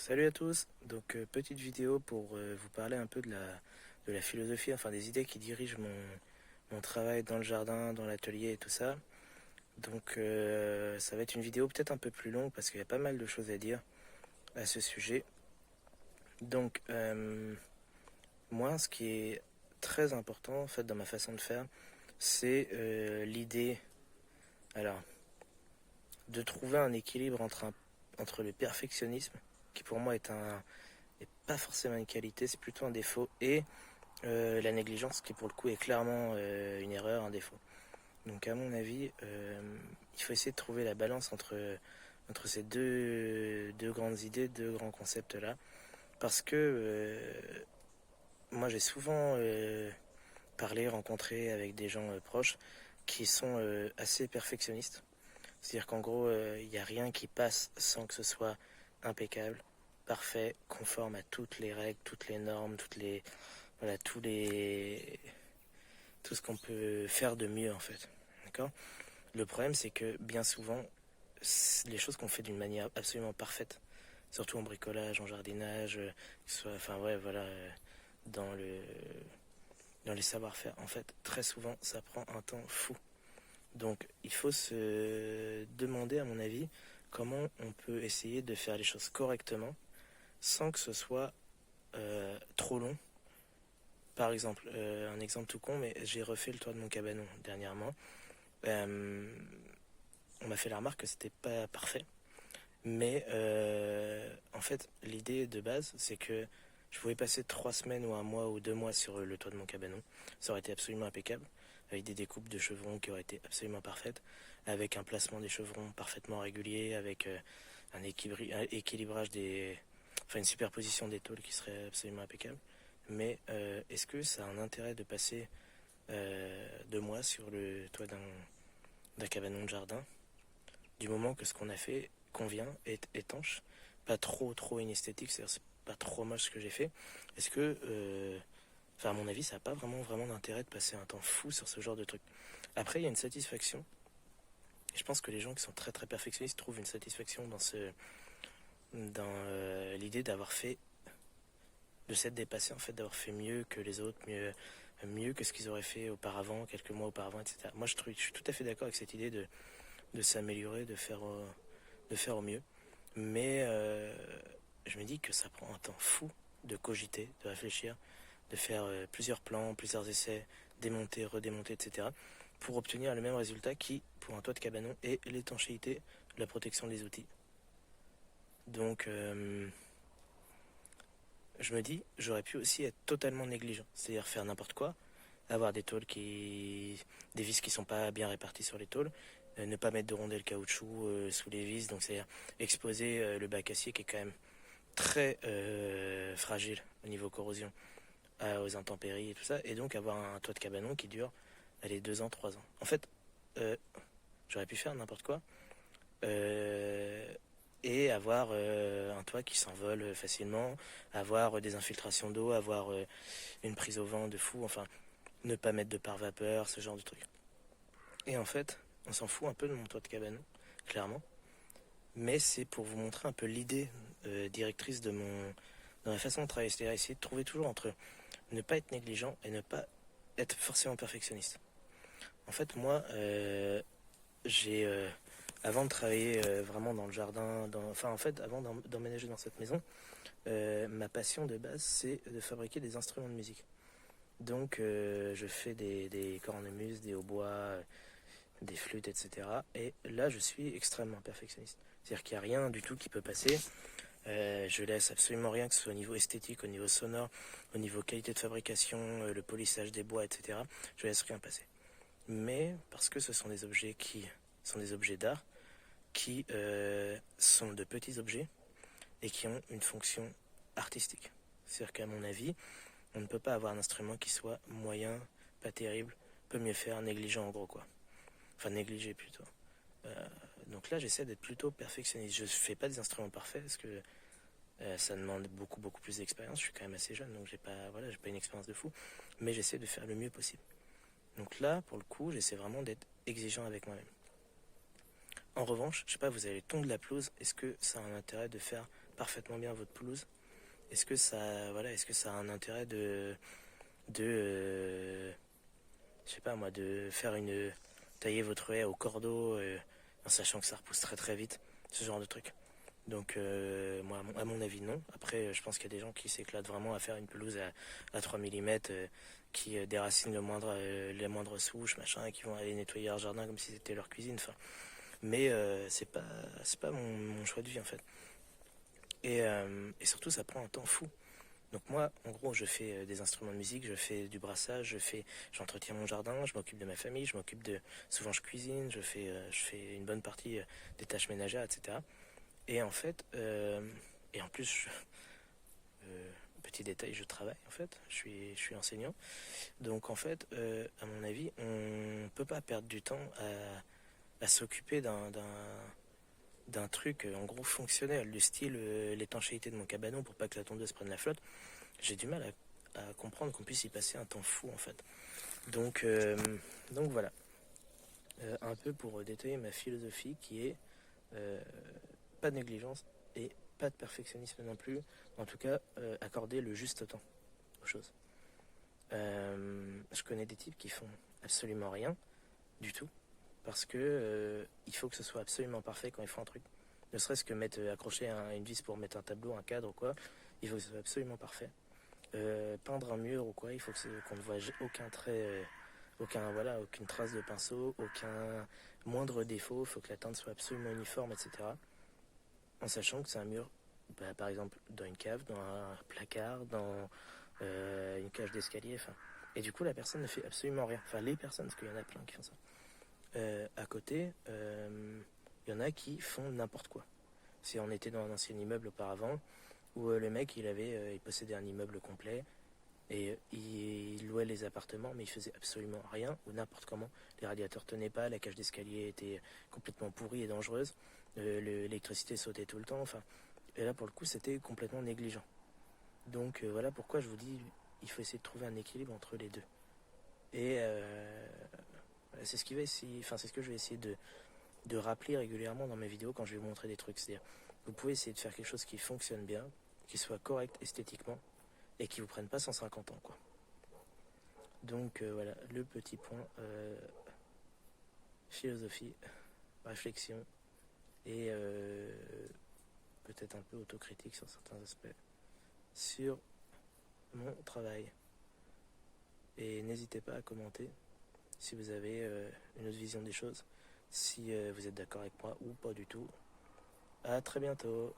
Salut à tous, donc petite vidéo pour vous parler un peu de la philosophie, enfin des idées qui dirigent mon travail dans le jardin, dans l'atelier et tout ça. Donc ça va être une vidéo peut-être un peu plus longue parce qu'il y a pas mal de choses à dire à ce sujet. Donc moi ce qui est très important en fait dans ma façon de faire, c'est l'idée alors de trouver un équilibre entre le perfectionnisme, qui pour moi est pas forcément une qualité, c'est plutôt un défaut, et la négligence, qui pour le coup est clairement une erreur, un défaut. Donc à mon avis, il faut essayer de trouver la balance entre ces deux grandes idées, deux grands concepts-là, parce que moi j'ai souvent rencontré avec des gens proches qui sont assez perfectionnistes. C'est-à-dire qu'en gros, il n'y a rien qui passe sans que ce soit impeccable, parfait, conforme à toutes les règles, toutes les normes, voilà, tout ce qu'on peut faire de mieux en fait. D'accord. Le problème, c'est que bien souvent, les choses qu'on fait d'une manière absolument parfaite, surtout en bricolage, en jardinage, que ce soit, enfin ouais, voilà, dans le, dans les savoir-faire, en fait, très souvent, ça prend un temps fou. Donc, il faut se demander, à mon avis, comment on peut essayer de faire les choses correctement sans que ce soit trop long. Par exemple, un exemple tout con, mais j'ai refait le toit de mon cabanon dernièrement. Euh, on m'a fait la remarque que c'était pas parfait, mais en fait, l'idée de base, c'est que je pouvais passer 3 semaines ou un mois ou 2 mois sur le toit de mon cabanon. Ça aurait été absolument impeccable, avec des découpes de chevrons qui auraient été absolument parfaites, avec un placement des chevrons parfaitement régulier, avec un équilibrage enfin une superposition des tôles qui serait absolument impeccable. Mais est-ce que ça a un intérêt de passer 2 mois sur le toit d'un cabanon de jardin, du moment que ce qu'on a fait convient, est étanche, pas trop inesthétique, c'est-à-dire c'est pas trop moche ce que j'ai fait. Est-ce que, enfin à mon avis, ça n'a pas vraiment d'intérêt de passer un temps fou sur ce genre de truc. Après, il y a une satisfaction. Et je pense que les gens qui sont très perfectionnistes trouvent une satisfaction dans l'idée d'avoir fait, de s'être dépassé en fait, d'avoir fait mieux que les autres, mieux que ce qu'ils auraient fait auparavant, quelques mois auparavant, etc. Moi, je suis tout à fait d'accord avec cette idée de s'améliorer, de faire au mieux. Mais je me dis que ça prend un temps fou de cogiter, de réfléchir, de faire plusieurs plans, plusieurs essais, démonter, redémonter, etc. pour obtenir le même résultat qui, pour un toit de cabanon, est l'étanchéité, la protection des outils. Donc, je me dis, j'aurais pu aussi être totalement négligent, c'est-à-dire faire n'importe quoi, avoir des vis qui sont pas bien réparties sur les tôles, ne pas mettre de rondelles caoutchouc sous les vis, donc c'est-à-dire exposer le bac acier qui est quand même très fragile au niveau corrosion aux intempéries et tout ça, et donc avoir un toit de cabanon qui dure, allez, 2 ans, 3 ans. En fait, euh, j'aurais pu faire n'importe quoi euh, et avoir un toit qui s'envole facilement, avoir des infiltrations d'eau, avoir une prise au vent de fou, enfin, ne pas mettre de pare-vapeur, ce genre de trucs. Et en fait, on s'en fout un peu de mon toit de cabanon, clairement, mais c'est pour vous montrer un peu l'idée directrice de ma façon de travailler, c'est-à-dire essayer de trouver toujours entre ne pas être négligent et ne pas être forcément perfectionniste. En fait, moi, j'ai avant de travailler vraiment dans le jardin, enfin en fait, avant d'emménager dans cette maison, ma passion de base, c'est de fabriquer des instruments de musique. Donc, je fais des cornemuses, des hautbois, des flûtes, etc. Et là, je suis extrêmement perfectionniste. C'est-à-dire qu'il n'y a rien du tout qui peut passer. Je laisse absolument rien, que ce soit au niveau esthétique, au niveau sonore, au niveau qualité de fabrication, le polissage des bois, etc. Je laisse rien passer. Mais parce que ce sont des objets qui sont des objets d'art, qui sont de petits objets et qui ont une fonction artistique. C'est-à-dire qu'à mon avis, on ne peut pas avoir un instrument qui soit moyen, pas terrible, peut mieux faire, négligent en gros quoi. Enfin négligé plutôt. Euh, donc là j'essaie d'être plutôt perfectionniste. Je fais pas des instruments parfaits parce que ça demande beaucoup plus d'expérience. Je suis quand même assez jeune, donc j'ai pas une expérience de fou, mais j'essaie de faire le mieux possible. Donc là, pour le coup, j'essaie vraiment d'être exigeant avec moi-même. En revanche, je sais pas, vous avez le ton de la pelouse, est-ce que ça a un intérêt de faire parfaitement bien votre pelouse, est-ce que ça a un intérêt de je sais pas moi, de tailler votre haie au cordeau, en sachant que ça repousse très très vite, ce genre de truc. Donc moi, à mon avis, non. Après, je pense qu'il y a des gens qui s'éclatent vraiment à faire une pelouse à 3 mm, qui déracinent les moindres souches, machin, et qui vont aller nettoyer leur jardin comme si c'était leur cuisine. Enfin, mais c'est pas mon choix de vie en fait. Et surtout, ça prend un temps fou. Donc moi, en gros, je fais des instruments de musique, je fais du brassage, j'entretiens mon jardin, je m'occupe de ma famille, souvent je cuisine, je fais une bonne partie des tâches ménagères, etc. Et en fait, et en plus, petit détail, je travaille en fait, je suis enseignant. Donc en fait, à mon avis, on peut pas perdre du temps à s'occuper d'un truc en gros fonctionnel, du style l'étanchéité de mon cabanon pour pas que la tondeuse prenne la flotte. J'ai du mal à comprendre qu'on puisse y passer un temps fou en fait. Donc voilà, un peu pour détailler ma philosophie qui est pas de négligence et pas de perfectionnisme non plus. En tout cas, accorder le juste temps aux choses. Je connais des types qui font absolument rien du tout parce que il faut que ce soit absolument parfait quand ils font un truc. Ne serait-ce que accrocher une vis pour mettre un tableau, un cadre ou quoi, il faut que ce soit absolument parfait. Peindre un mur ou quoi, il faut qu'on ne voit aucun trait, aucune trace de pinceau, aucun moindre défaut, il faut que la teinte soit absolument uniforme, etc. En sachant que c'est un mur, par exemple, dans une cave, dans un placard, dans une cage d'escalier, enfin. Et du coup, la personne ne fait absolument rien. Enfin, les personnes, parce qu'il y en a plein qui font ça. À côté, il y en a qui font n'importe quoi. Si on était dans un ancien immeuble auparavant, où le mec, il possédait un immeuble complet, et il louait les appartements, mais il faisait absolument rien, ou n'importe comment. Les radiateurs tenaient pas, la cage d'escalier était complètement pourrie et dangereuse, l'électricité sautait tout le temps, enfin. Et là, pour le coup, c'était complètement négligent. Donc voilà pourquoi je vous dis, il faut essayer de trouver un équilibre entre les deux. Et c'est ce qui va essayer, enfin c'est ce que je vais essayer de rappeler régulièrement dans mes vidéos quand je vais vous montrer des trucs. C'est-à-dire, vous pouvez essayer de faire quelque chose qui fonctionne bien, qui soit correct esthétiquement, et qui vous prenne pas 150 ans, quoi. Donc voilà, le petit point philosophie, réflexion et peut-être un peu autocritique sur certains aspects sur mon travail. Et n'hésitez pas à commenter si vous avez une autre vision des choses, si vous êtes d'accord avec moi ou pas du tout. À très bientôt.